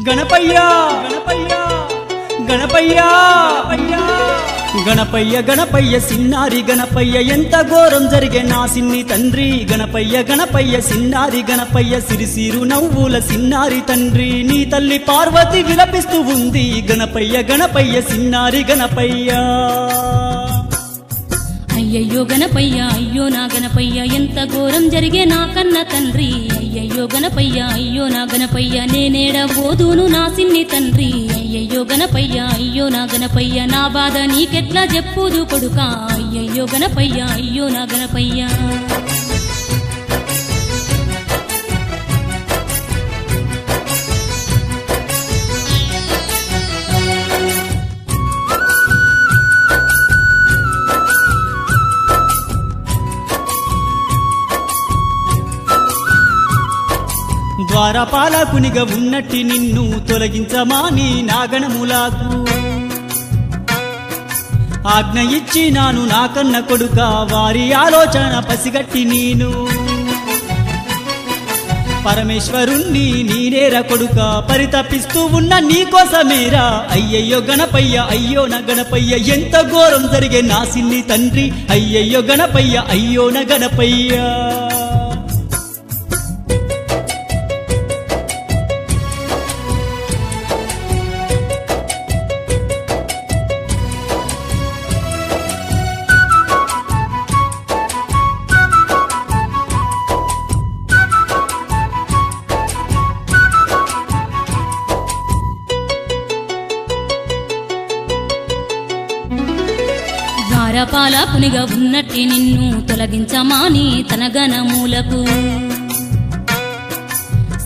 గణపయ్యా గణపయ్యా గణపయ్యా గణపయ్య గణపయ్య సిన్నారి గణపయ్య ఎంత ఘోరం జరిగే నా సిన్ని తండ్రి గణపయ్య గణపయ్య సిన్నారి గణపయ్య సిరిసిరు నవ్వుల సిన్నారి తండ్రి నీ తల్లి పార్వతి విలపిస్తూ ఉంది గణపయ్య గణపయ్య సిన్నారి గణపయ్య అయ్యయ్యో గణపయ్య అయ్యో నా గణపయ్య ఎంత ఘోరం జరిగే నా కన్న తండ్రి అయ్యయ్యో గణపయ్య అయ్యో నా గణపయ్య నేనేడబోదును నా సిన్ని తండ్రి అయ్యయ్యో గణపయ్య అయ్యో నా గణపయ్య నా బాధ నీకెట్లా చెప్పుదు కొడుకా అయ్యయ్యో గణపయ్య అయ్యో నా గణపయ్య ద్వారపాలకునిగా ఉన్నట్టి నిన్ను తొలగించమాని నాగణములకు ఆజ్ఞ ఇచ్చినాను నా కన్న కొడుక వారి ఆలోచన పసిగట్టి నేను పరమేశ్వరుణ్ణి నీనేర కొడుక పరితపిస్తూ ఉన్న నీకోసమేరా అయ్యయ్యో గణపయ్య అయ్యో నా గణపయ్య ఎంత ఘోరం జరిగే నా సిన్ని తండ్రి అయ్యయ్యో గణపయ్య అయ్యో నా గణపయ్య ద్వారపాలకునిగా ఉన్నట్టి నిన్ను తొలగించమాని తన గణములకు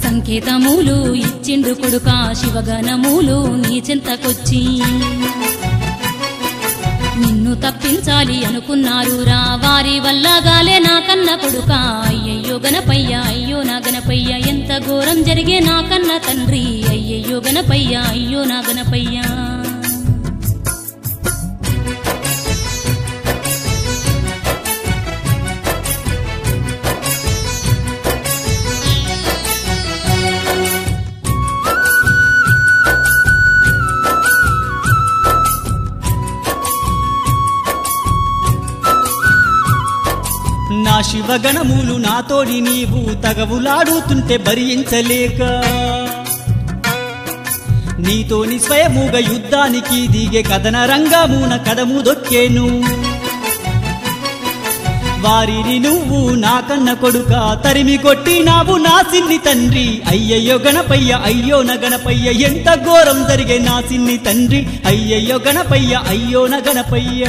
సంకేతములు ఇచ్చిండు కొడుక శివగణములు నీ చింతకొచ్చి నిన్ను తప్పించాలి అనుకున్నారురా వారి వల్ల గాలే నా కన్న కొడుక అయ్యయ్యో గణపయ్య అయ్యో నా గణపయ్య ఎంత ఘోరం జరిగే నా కన్న తండ్రి అయ్యయ్యో గణపయ్య అయ్యో నా గణపయ్య నా శివగణములు నాతోడి నీవు తగవులాడుతుంటే భరించలేక నీతోని స్వయముగా యుద్ధానికి దిగే కథన రంగమున కదము దొక్కేను వారిని నువ్వు నా కన్న కొడుక తరిమి కొట్టినావు నా సిన్ని తండ్రి అయ్యయ్యో గణపయ్య అయ్యో నా గణపయ్య ఎంత ఘోరం జరిగే నా సిన్ని తండ్రి అయ్యయ్యో గణపయ్య అయ్యో నా గణపయ్య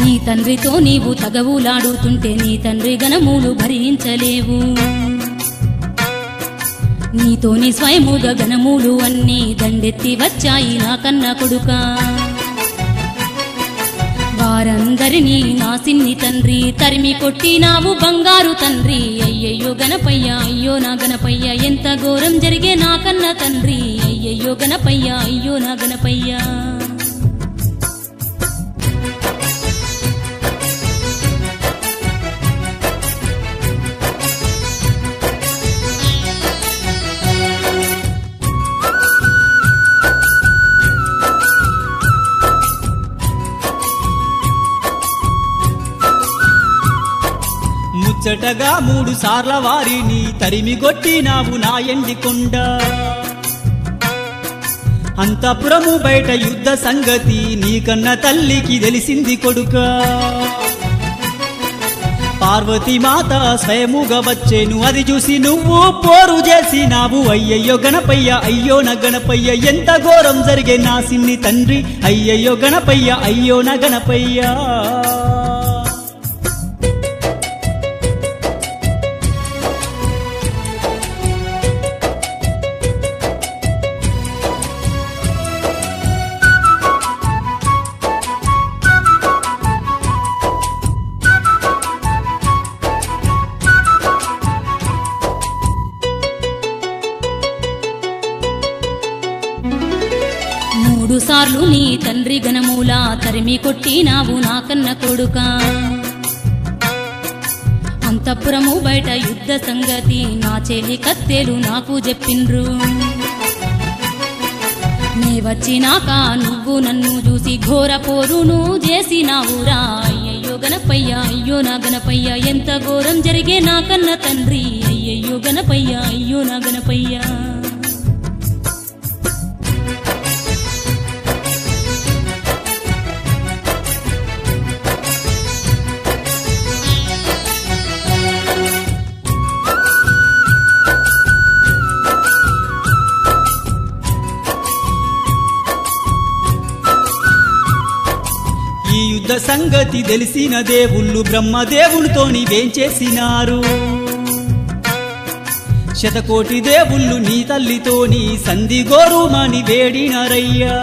నీ తండ్రితో నీవు తగవులాడుతుంటే నీ తండ్రి గణములు భరించలేవు నీతోని స్వయముగా గణములు అన్నీ దండెత్తి వచ్చాయి నా కన్న కొడుక వారందరినీ నా సిన్ని తండ్రి తరిమి కొట్టినావు బంగారు తండ్రి అయ్యయ్యో గణపయ్య అయ్యో నా గణపయ్య ఎంత ఘోరం జరిగే నా కన్న తండ్రి అయ్యయ్యో గణపయ్య అయ్యో నా గణపయ్య ముచ్చటగా 3 సార్ల వారిని తరిమి కొట్టినావు నా ఎండికొండ అంతఃపురము బయట యుద్ధ సంగతి నీకన్న తల్లికి తెలిసింది కొడుక పార్వతీ మాత స్వయముగా వచ్చేను అది చూసి నువ్వు పోరు చేసినావు అయ్యయ్యో గణపయ్య అయ్యో నా గణపయ్య ఎంత ఘోరం జరిగే నా సిన్ని తండ్రి అయ్యయ్యో గణపయ్య అయ్యో నా గణపయ్య మూడు సార్లు నీ తండ్రి గణమూల తరిమి కొట్టినావు నా కన్న కొడుకా అంతఃపురము బయట యుద్ధ సంగతి నా చెల్లి కత్తెలు నాకు చెప్పిండ్రు నీ వచ్చినాక నువ్వు నన్ను చూసి ఘోర పోరును చేసినావురా అయ్యయ్యో గణపయ్య అయ్యో నా గణపయ్య ఎంత ఘోరం జరిగే నా కన్న తండ్రి అయ్యయ్యో గణపయ్య అయ్యో నా గణపయ్య ఈ యుద్ధ సంగతి తెలిసిన దేవుళ్ళు బ్రహ్మదేవునితోని వేంచేసినారు శతకోటి దేవుళ్ళు నీ తల్లితోని సంధి గోరుమని వేడినారయ్యా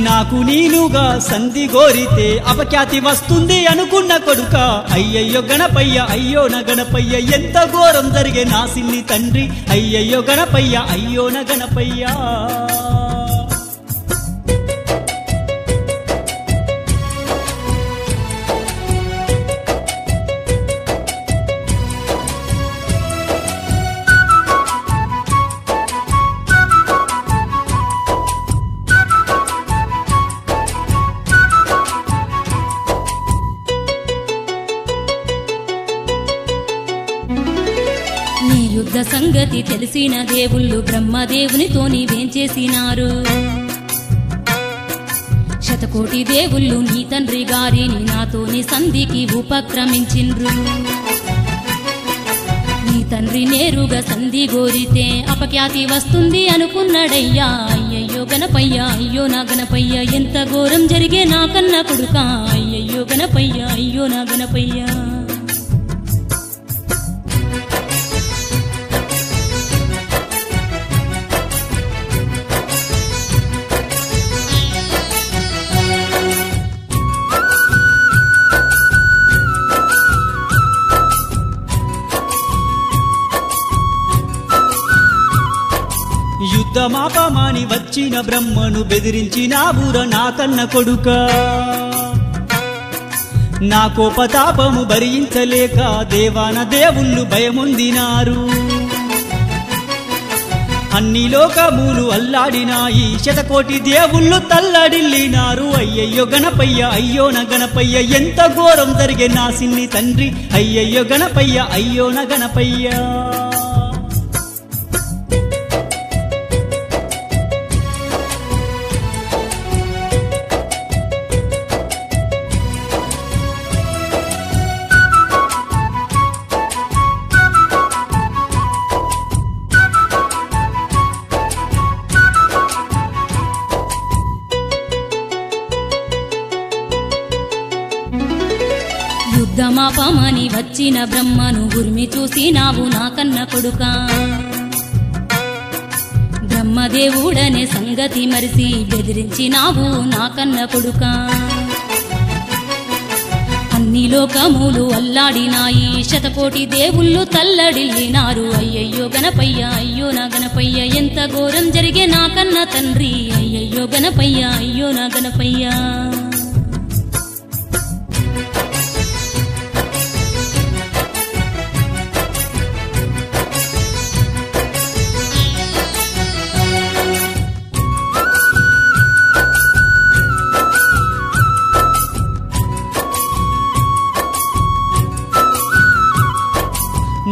నాకు నీనుగా సంధి గోరితే అపఖ్యాతి వస్తుంది అనుకున్న కొడుక అయ్యయ్యో గణపయ్య అయ్యో నా గణపయ్య ఎంత ఘోరం జరిగే నా సిన్ని తండ్రి అయ్యయ్యో గణపయ్య అయ్యో నా గణపయ్య నీ యుద్ధ సంగతి తెలిసిన దేవుళ్ళు బ్రహ్మదేవునితోని వేంచేసినారు శతకోటి దేవుళ్ళు నీ తండ్రి గారిని నాతోని సంధికి ఉపక్రమించిండ్రు నీ తండ్రి నేరుగా సంధి గోరితే అపఖ్యాతి వస్తుంది అనుకున్నాడయ్యా అయ్యయ్యో గణపయ్య అయ్యో నా గణపయ్య ఎంత ఘోరం జరిగే నా కన్న కొడుకా అయ్యయ్యో గణపయ్య అయ్యో నా గణపయ్య యుద్ధమాపమాని వచ్చిన బ్రహ్మను బెదిరించినావుర నా కన్న కొడుక నా కోపతాపము భరించలేక దేవాన దేవుళ్ళు భయముందినారు అన్ని లోకములు అల్లాడినాయి శతకోటి దేవుళ్ళు తల్లడిల్లినారు అయ్యయ్యో గణపయ్య అయ్యో నా గణపయ్య ఎంత ఘోరం జరిగే నా సిన్ని తండ్రి అయ్యయ్యో గణపయ్య అయ్యో నా గణపయ్య యుద్ధమాపమని వచ్చిన బ్రహ్మను ఉర్మి చూసినావు నా కన్న కొడుకా బ్రహ్మదేవుడనే సంగతి మరిసి బెదిరించినావు నా కన్న కొడుకా అన్ని లోకములు అల్లాడినాయి శతకోటి దేవుళ్ళు తల్లడిల్లినారు అయ్యయ్యో గణపయ్య అయ్యో నా గణపయ్య ఎంత ఘోరం జరిగే నా కన్న తండ్రి అయ్యయ్యో గణపయ్య అయ్యో నా గణపయ్య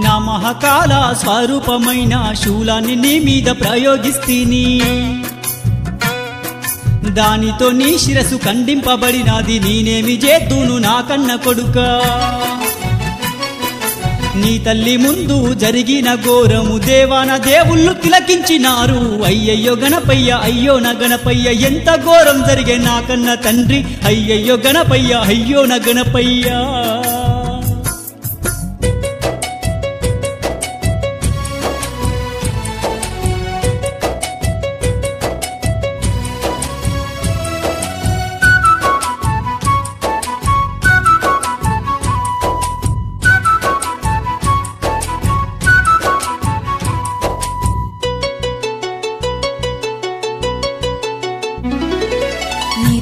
నా మహాకాల స్వరూపమైన శూలాన్ని నీ మీద ప్రయోగిస్తీని దానితో నీ శిరసు ఖండింపబడినది నేనేమి చేద్దును నా కన్న కొడుకా నీ తల్లి ముందు జరిగిన ఘోరము దేవాన దేవుళ్ళు తిలకించినారు అయ్యయ్యో గణపయ్య అయ్యో నా గణపయ్య ఎంత ఘోరం జరిగే నా కన్న తండ్రి అయ్యయ్యో గణపయ్య అయ్యో నా గణపయ్య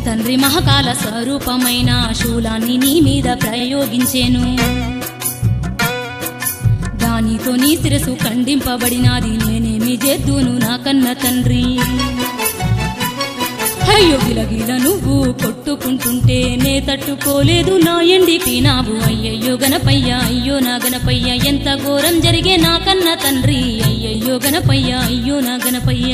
తండ్రి మహాకాల స్వరూపమైన శూలాన్ని నీ మీద ప్రయోగించేను దానితో నీ శిరసు ఖండింపబడినది నేనేమి చేద్దును నా కన్న తండ్రి అయ్యో గిలగిల నువ్వు కొట్టుకుంటుంటే నే తట్టుకోలేదు నా ఎండిపినావు అయ్యయ్యో గణపయ్య అయ్యో నా గణపయ్య ఎంత ఘోరం జరిగే నా కన్న తండ్రి అయ్యయ్యో గణపయ్య అయ్యో నా గణపయ్య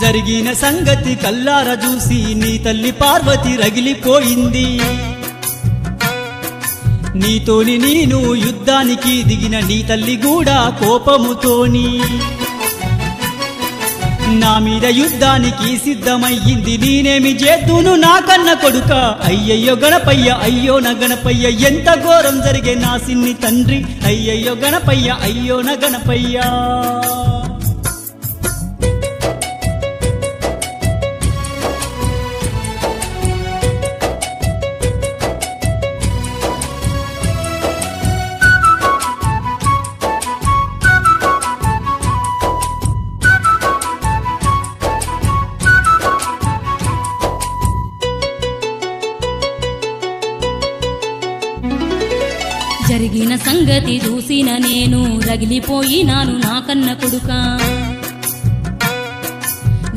జరిగిన సంగతి కల్లార చూసి నీ తల్లి పార్వతి రగిలిపోయింది నీతోని నేను యుద్ధానికి దిగిన నీ తల్లి కూడా కోపముతోని నా మీద యుద్ధానికి సిద్ధమయ్యింది నేనేమి చేద్దును నా కన్న కొడుక అయ్యయ్యో గణపయ్య అయ్యో నా గణపయ్య ఎంత ఘోరం జరిగే నా సిన్ని తండ్రి అయ్యయ్యో గణపయ్య అయ్యో నా గణపయ్య జరిగిన సంగతి చూసిన నేను రగిలిపోయినాను నా కన్న కొడుకా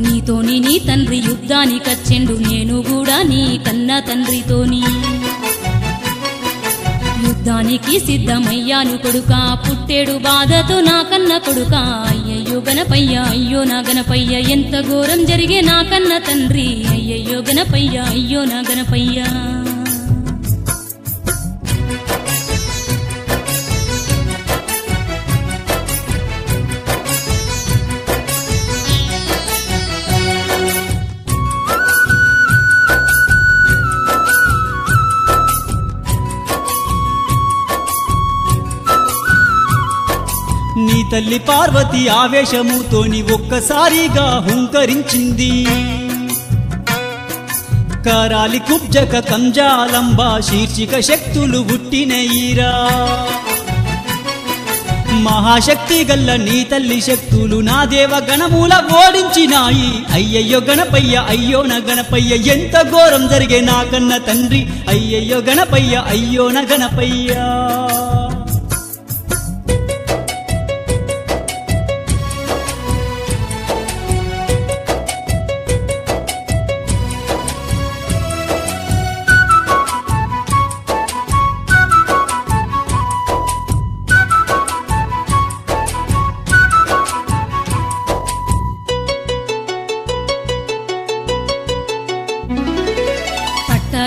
నీతోని నీ తండ్రి యుద్ధానికొచ్చెండు నేను కూడా నీ కన్న తండ్రితోని యుద్ధానికి సిద్ధమయ్యాను కొడుకా పుట్టేడు బాధతో నా కన్న కొడుకా అయ్యయ్యో గణపయ్య అయ్యో నా గణపయ్య ఎంత ఘోరం జరిగే నా కన్న తండ్రి అయ్యయ్యో గణపయ్య అయ్యో నా గణపయ్య నీ తల్లి పార్వతి ఆవేశముతోని ఒక్కసారిగా హుంకరించింది కరాలి కుబ్జక కంజాలంబ శీర్షిక శక్తులు పుట్టినయిరా మహాశక్తి గల్ల నీ తల్లి శక్తులు నా దేవ గణమూల ఓడించినాయి అయ్యయ్యో గణపయ్య అయ్యో నా గణపయ్య ఎంత ఘోరం జరిగే నా కన్న తండ్రి అయ్యయ్యో గణపయ్య అయ్యో నా గణపయ్య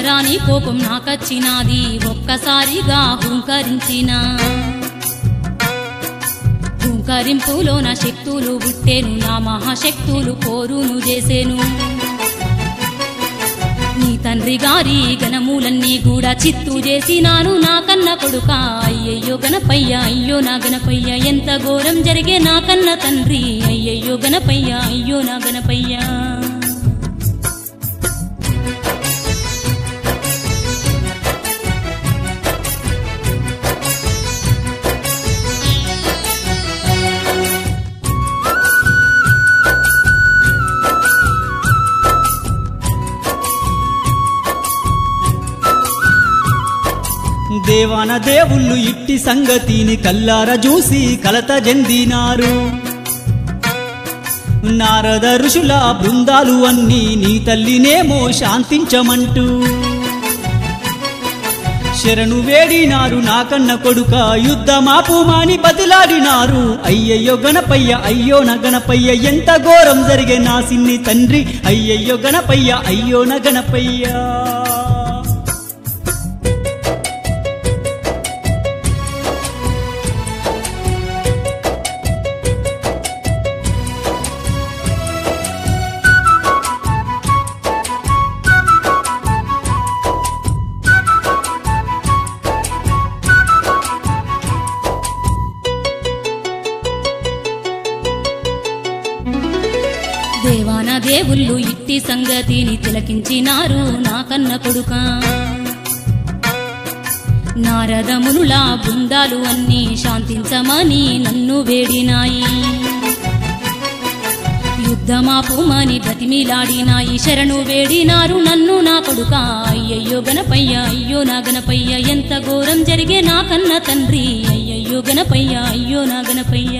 రాని కోపం నాకచ్చినాది ఒక్కసారిగా హుంకరించినా హుంకరింపులో నా శక్తులు పుట్టేను నా మహాశక్తులు పోరును చేసేను నీ తండ్రి గారి గణములన్నీ కూడా చిత్తు చేసినాను నా కన్న కొడుకా అయ్యయ్యో గణపయ్య అయ్యో నా గణపయ్య ఎంత ఘోరం జరిగే నా కన్న తండ్రి అయ్యయ్యో గణపయ్య అయ్యో నా గణపయ్య దేవాన దేవుళ్ళు ఇట్టి సంగతిని కల్లార చూసి కలత చెందినారు నారద ఋషుల బృందాలు అన్నీ నీ తల్లినేమో శాంతించమంటూ శరణు వేడినారు నా కన్న కొడుక యుద్ధమాపుమాని బతిలాడినారు అయ్యయ్యో గణపయ్య అయ్యో నా గణపయ్య ఎంత ఘోరం జరిగే నా సిన్ని తండ్రి అయ్యయ్యో గణపయ్య అయ్యో నా గణపయ్య దేవాన దేవుళ్ళు ఇట్టి సంగతిని తిలకించినారు నా కన్న కొడుక నారద మునుల బృందాలు అన్నీ శాంతించమని నన్ను వేడినాయి యుద్ధమాపుమని బ్రతిమిలాడినాయి శరణు వేడినారు నన్ను నా కొడుక అయ్యయ్యో గణపయ్య అయ్యో నా గణపయ్య ఎంత ఘోరం జరిగే నా కన్న తండ్రి అయ్యయ్యో గణపయ్య అయ్యో నా గణపయ్య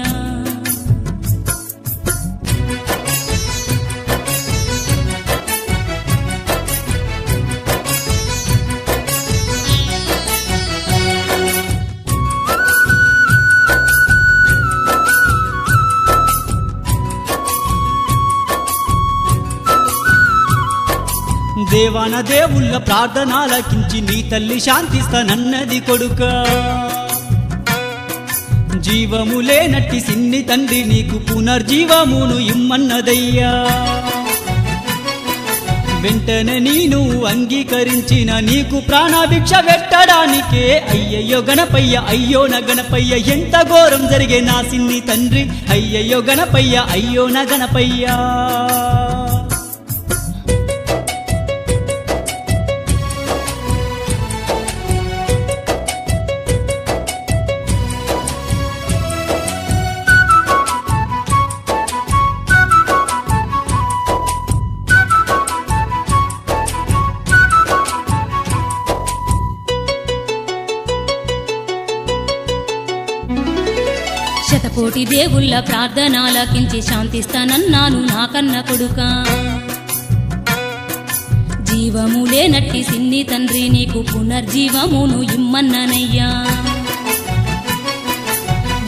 దేవాన దేవుళ్ళ ప్రార్థనాలకించి నీ తల్లి శాంతిస్తానన్నది కొడుక జీవము లేనట్టి సిన్ని తండ్రి నీకు పునర్జీవమును ఇమ్మన్నదయ్యా వెంటనే నేను అంగీకరించిన నీకు ప్రాణభిక్ష పెట్టడానికే అయ్యయ్యో గణపయ్య అయ్యో నా గణపయ్య ఎంత ఘోరం జరిగే నా సిన్ని తండ్రి అయ్యయ్యో గణపయ్య అయ్యో నా గణపయ్య శతకోటి దేవుళ్ళ ప్రార్థనాలకించి శాంతిస్తానన్నాను నా కన్న కొడుక జీవము లేనట్టి సిన్ని తండ్రి నీకు పునర్జీవమును ఇమ్మన్ననయ్యా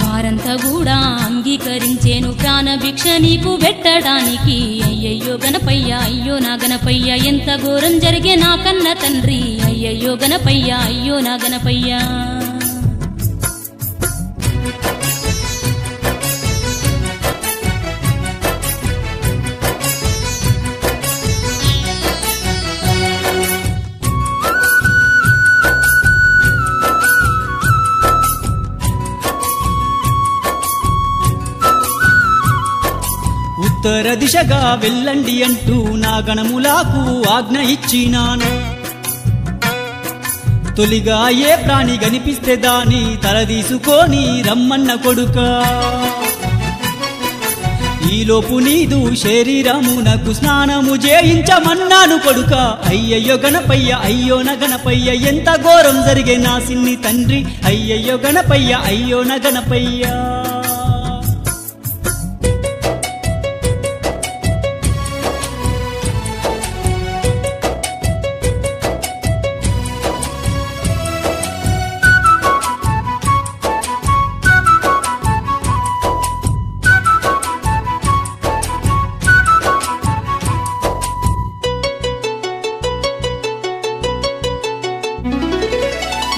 వారంతా కూడా అంగీకరించేను ప్రాణభిక్ష నీకు పెట్టడానికి అయ్యయ్యో గణపయ్య అయ్యో నా గణపయ్య ఎంత ఘోరం జరిగే నా కన్న తండ్రి అయ్యయ్యో గణపయ్య అయ్యో నా గణపయ్య ఉత్తర దిశగా వెళ్ళండి అంటూ నా గణములకు ఆజ్ఞ ఇచ్చినాను తొలిగా ఏ ప్రాణి కనిపిస్తే దాని తలదీసుకొని రమ్మన్న కొడుక ఈలోపు నీదు శరీరమునకు స్నానము చేయించమన్నాను కొడుక అయ్యయ్యో గణపయ్య అయ్యో నా గణపయ్య ఎంత ఘోరం జరిగే నా సిన్ని తండ్రి అయ్యయ్యో గణపయ్య అయ్యో నా గణపయ్య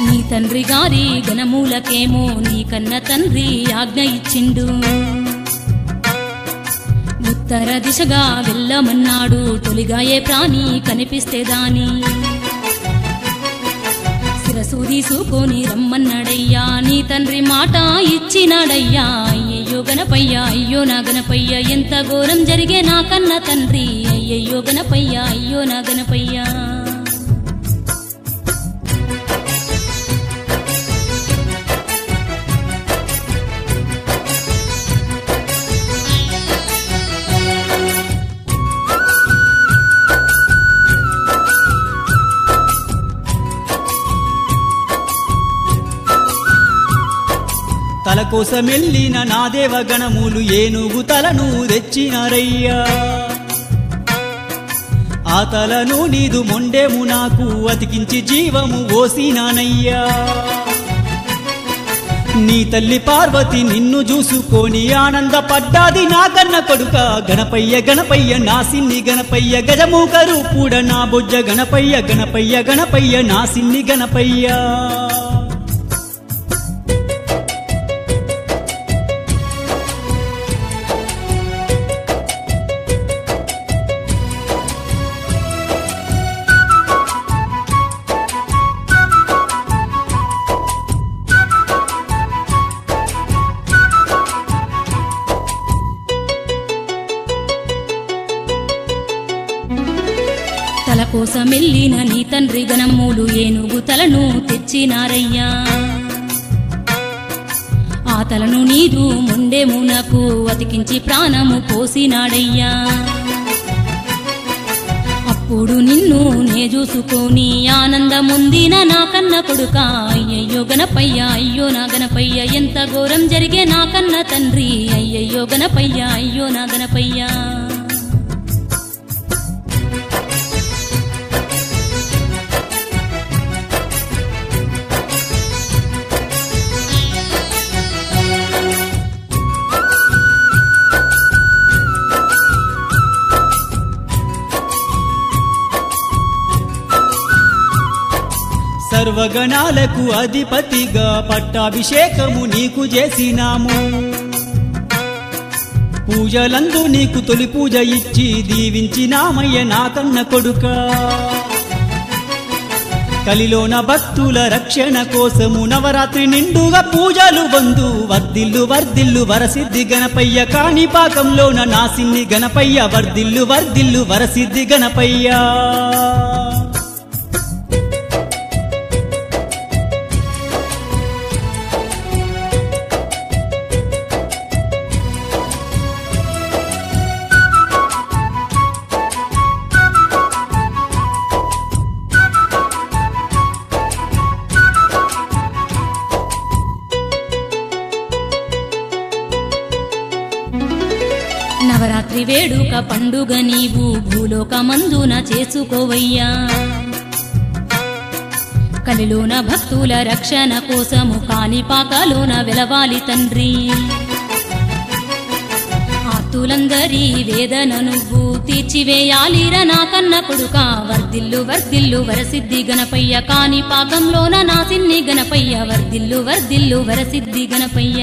నీ తండ్రి గారి గణమూలకేమో నీ కన్న తండ్రి ఆజ్ఞ ఇచ్చిండు ఉత్తర దిశగా వెళ్ళమన్నాడు తొలిగా ఏ ప్రాణి కనిపిస్తే దాని శిరసు తీసుకొని రమ్మన్నాడయ్యా నీ తండ్రి మాట ఇచ్చినాడయ్యా అయ్యయ్యో గణపయ్య అయ్యో నా గణపయ్య ఎంత ఘోరం జరిగే నా కన్న తండ్రి అయ్యయ్యో గణపయ్య అయ్యో నా గణపయ్య తల కోసమెళ్ళిన నా దేవగణములు ఏనుగు తలను తెచ్చినారయ్యా ఆ తలను నీదు మొండేము నాకు అతికించి జీవము ఓసినానయ్యా నీ తల్లి పార్వతి నిన్ను చూసుకొని ఆనందపడ్డాది నా కన్న కొడుక గణపయ్య గణపయ్య నా సిన్ని గణపయ్య గజముఖ రూపుడ నా బొజ్జ గణపయ్య గణపయ్య గణపయ్య నా సిన్ని గణపయ్య తల కోసమెళ్ళిన నీ తండ్రి గణములు ఏనుగు తలను తెచ్చినారయ్యా ఆ తలను నీదు మొండెమునకు అతికించి ప్రాణము పోసినాడయ్యా అప్పుడు నిన్ను నే చూసుకొని ఆనందముందిన నా కన్న కొడుక అయ్యయ్యో గణపయ్య అయ్యో నా గణపయ్య ఎంత ఘోరం జరిగే నా కన్న తండ్రి అయ్యయ్యో గణపయ్య అయ్యో నా గణపయ్య సర్వగణాలకు అధిపతిగా పట్టాభిషేకము నీకు చేసినాము పూజలందు నీకు తొలి పూజ ఇచ్చి దీవించినామయ్య నా కన్న కొడుక కలిలోన భక్తుల రక్షణ కోసము నవరాత్రి నిండుగా పూజలు బందు వర్ధిల్లు వర్ధిల్లు వరసిద్ధి గణపయ్య కాణిపాకంలోన నా సిన్ని గణపయ్య వర్ధిల్లు వర్ధిల్లు వరసిద్ధి గణపయ్య నవరాత్రి వేడుక పండుగ నీవు భూలోకమందున చేసుకోవయ్యా కలిలోన భక్తుల రక్షణ కోసము కాణిపాకలోన వెలవాలి తండ్రి ఆర్తులందరి వేదన నువ్వు తీర్చివేయాలిరా నా కన్న కొడుక వర్ధిల్లు వర్ధిల్లు వరసిద్ధి గణపయ్య కాణిపాకంలోన నా సిన్ని గణపయ్య వర్ధిల్లు వర్ధిల్లు వరసిద్ధి గణపయ్య